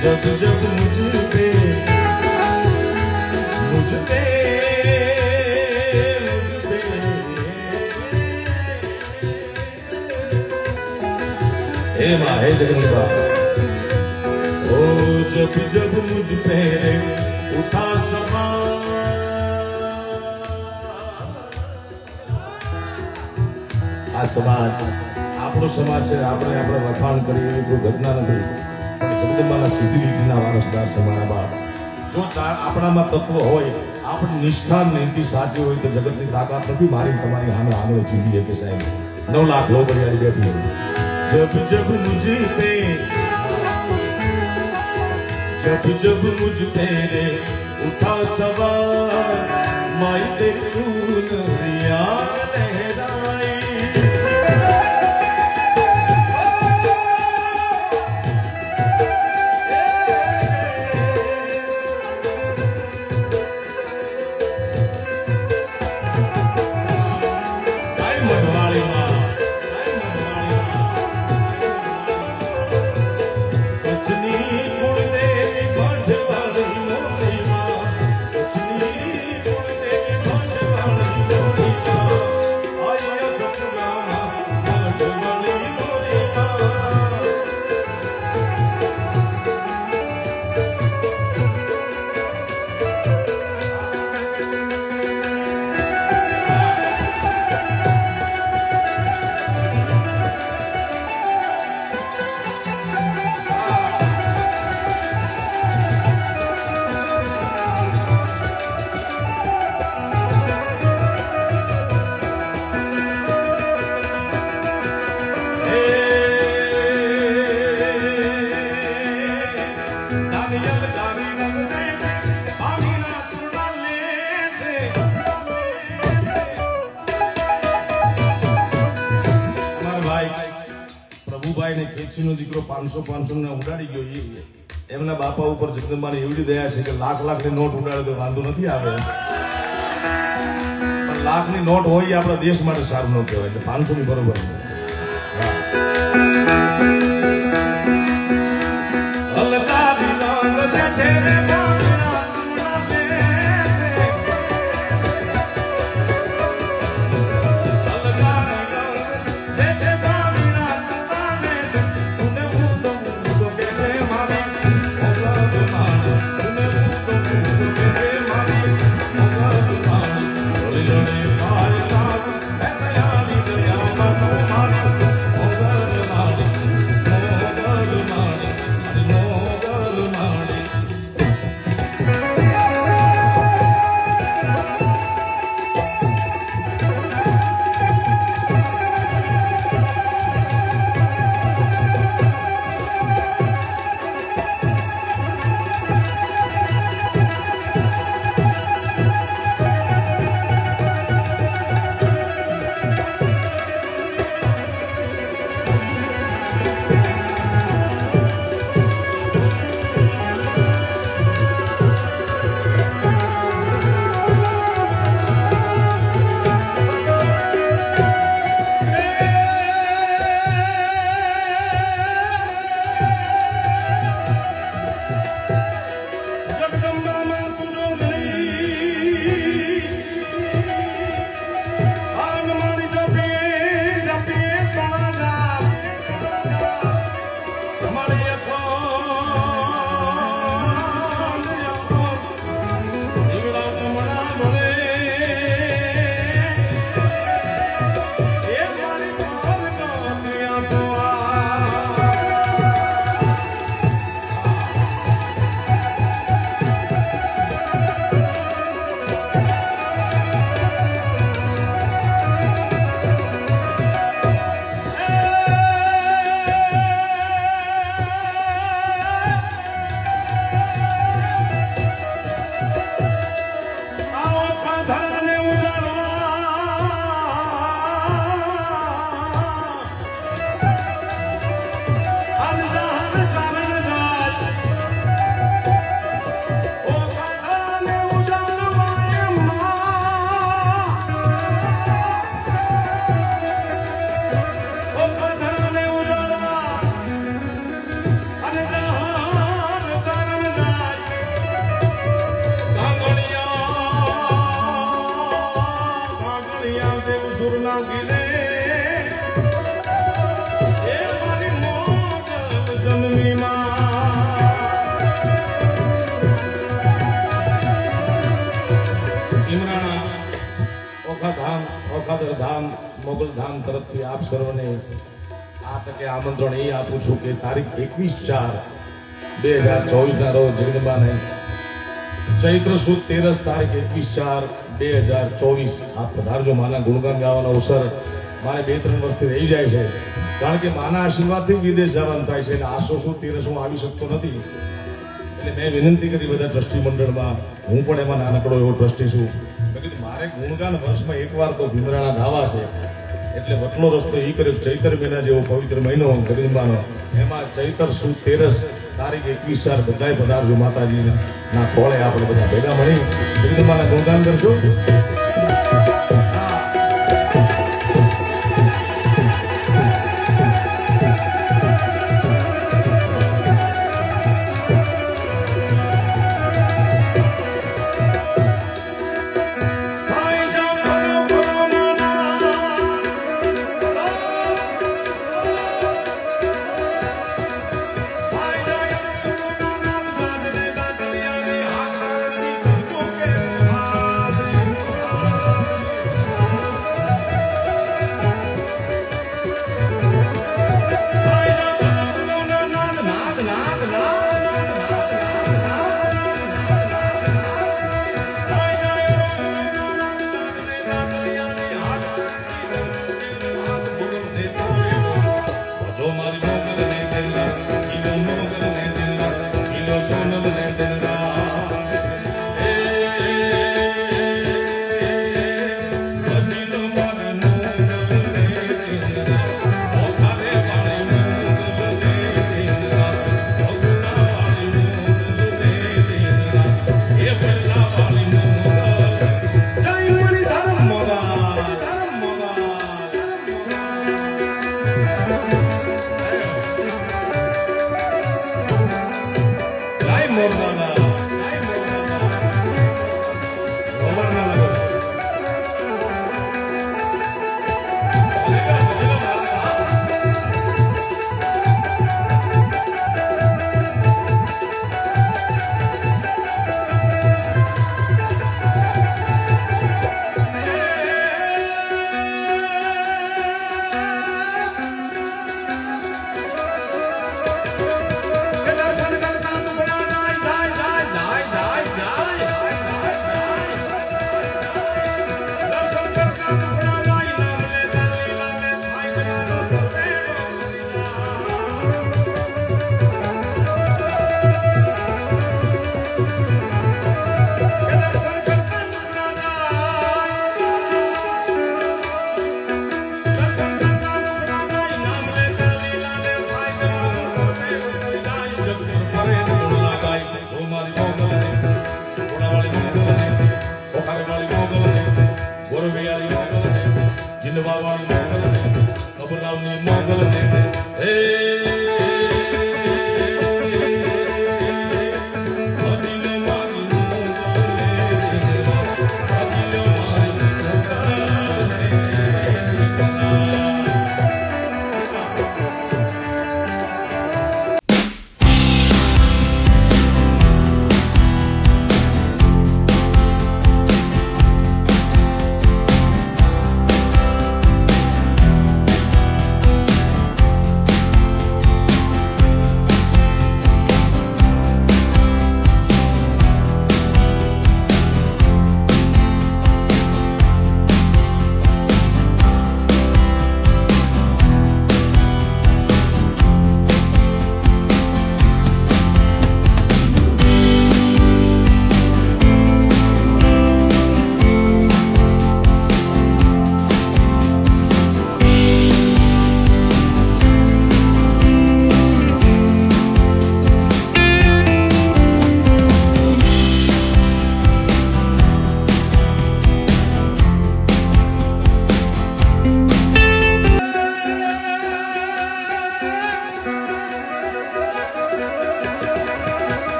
जब जब मुझ पे हे माँ हे जगदम्बा ओ जब जब मुझ पे उठा समा આ સમાજ આપણો સમાજ છે આપણે વખાણ કરીએ એવી કોઈ ઘટના નથી જગદંબાના સીધી નીતિના વારસદાર છે મારા બાપ જો આપણામાં તત્વ હોય આપણી નિષ્ઠા નીતિ સાચી હોય તો જગતની તાકાત નથી મારી તમારી સામે આંગળે ચીંધી શકે સાહેબ 9 લાખ લો બરિયાળી બેઠી जब जब मुझ पे रे उठा सवार माई तेरी चूनरिया लहराई ખેંચીનો દીકરો 500 ને ઉડાડી ગયો એમના બાપા ઉપર જગદંબાની એવડી દયા છે કે લાખ ની નોટ ઉડાડે તો વાંધો નથી આવે, પણ લાખની નોટ હોય એ આપણા દેશ માટે સારું ન કહેવાય, એટલે 500 ની બરોબર છે. ધામ મોગલ ધામ તરફથી આપ સર્વને આ તકે આમંત્રણ એ આપું છું કે તારીખ 21/4/2024 ના રોજ જગદંબાને ચૈત્ર સુદ 13 તારીખ 21/4/2024 આપ પધારજો. માના ગુણગાન ગાવાનો અવસર મારે 2-3 વર્ષથી રહી જાય છે, કારણ કે માના આશીર્વાદથી વિદેશ જવાનું થાય છે, એટલે આસો સુદ 13 હું આવી શકતો નથી. એટલે મેં વિનંતી કરી બધા ટ્રસ્ટી મંડળમાં, હું પણ એમાં નાનકડો એવો ટ્રસ્ટી છું, મારે ગુણગાન વર્ષમાં એકવાર તો ભીમરાણા ગાવા છે, એટલે વટલો રસ્તો એ કર્યો. ચૈત્ર મહિના જેવો પવિત્ર મહિનો જગદંબાનો, એમાં ચૈત્ર સુદ 13 તારીખ 21/4 બધાય પધારજો. માતાજીના ખોળે આપણે બધા ભેગા મળી જગદંબાના ગુણગાન કરશું. મોર દાદા જય મોર દાદા ગોબરના નગર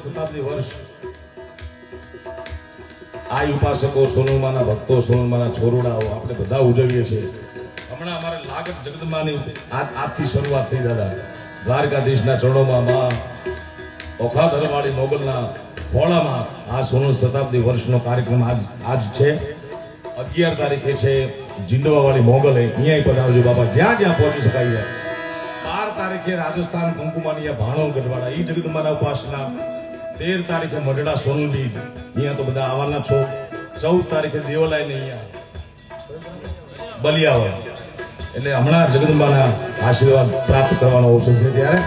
શતાબ્દી વર્ષ આ ઉપાસકો સોનલમાના ભક્તો સોનલમાના છોરુડાઓ આપણે બધા ઉજવીએ છીએ. હમણાં અમારે લાગત જગદંબાની આજથી શરૂઆત થઈ દાદા. દ્વારકાધીશના ચરણોમાં માં ઓખાધરવાળી મોગલના ખોળામાં આ સોનલ શતાબ્દી વર્ષનો કાર્યક્રમ આજ છે. 11 તારીખે છે જીંડવાવાળી મોગલ અહીંયા પધારજો બાબા, જ્યાં જ્યાં પહોંચી શકાય. 12 તારીખે રાજસ્થાન કુંકુમાની ભાણો ગઢવાડા ઈ જગદંબાના ઉપાસના. 13 તારીખે મઢડા સોનલબી અહીંયા તો બધા આવવાના છો. 14 તારીખે દેવલાય ને અહીંયા બલિયાવળ. એટલે હમણાં જગદંબાના આશીર્વાદ પ્રાપ્ત કરવાનો અવસર છે. ત્યારે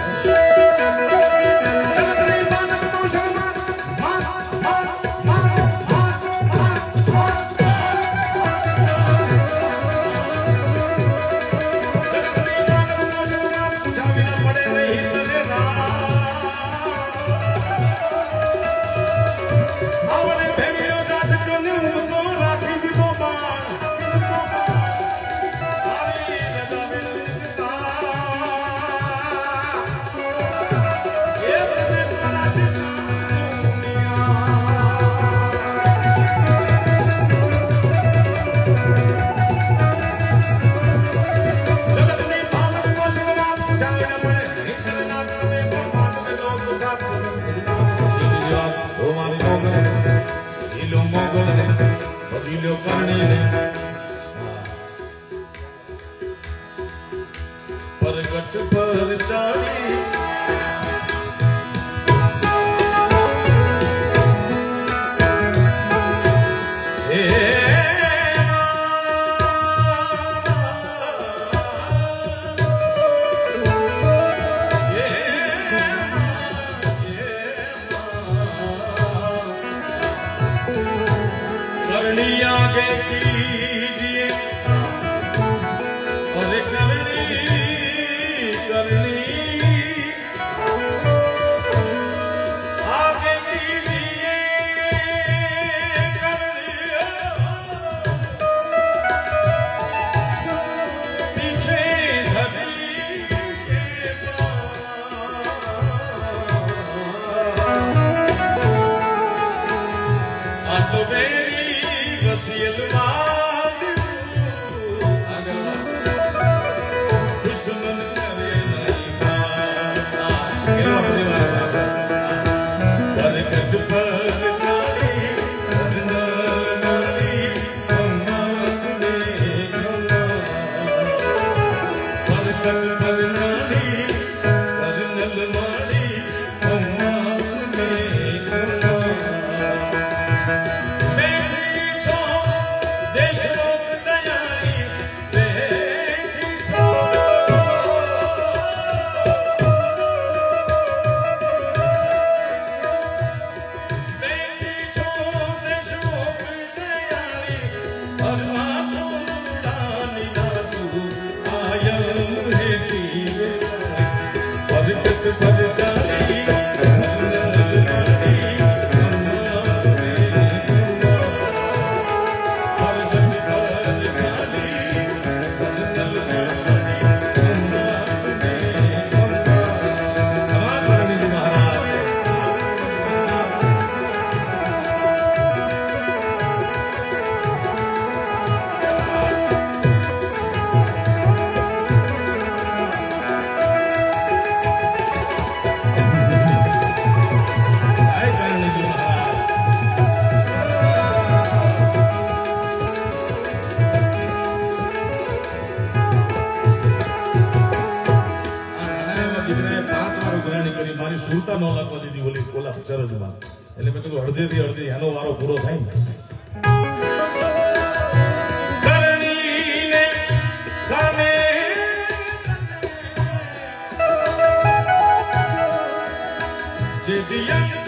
પરગટ પર ચાડી મારી સુરતા ન લાગવા દીધી ઓલી ઓલા ચરજમાં. એટલે મેં કીધું અડધેથી અડધી એનો વારો પૂરો થાય ને. ધરણીને ગામે જે દિયા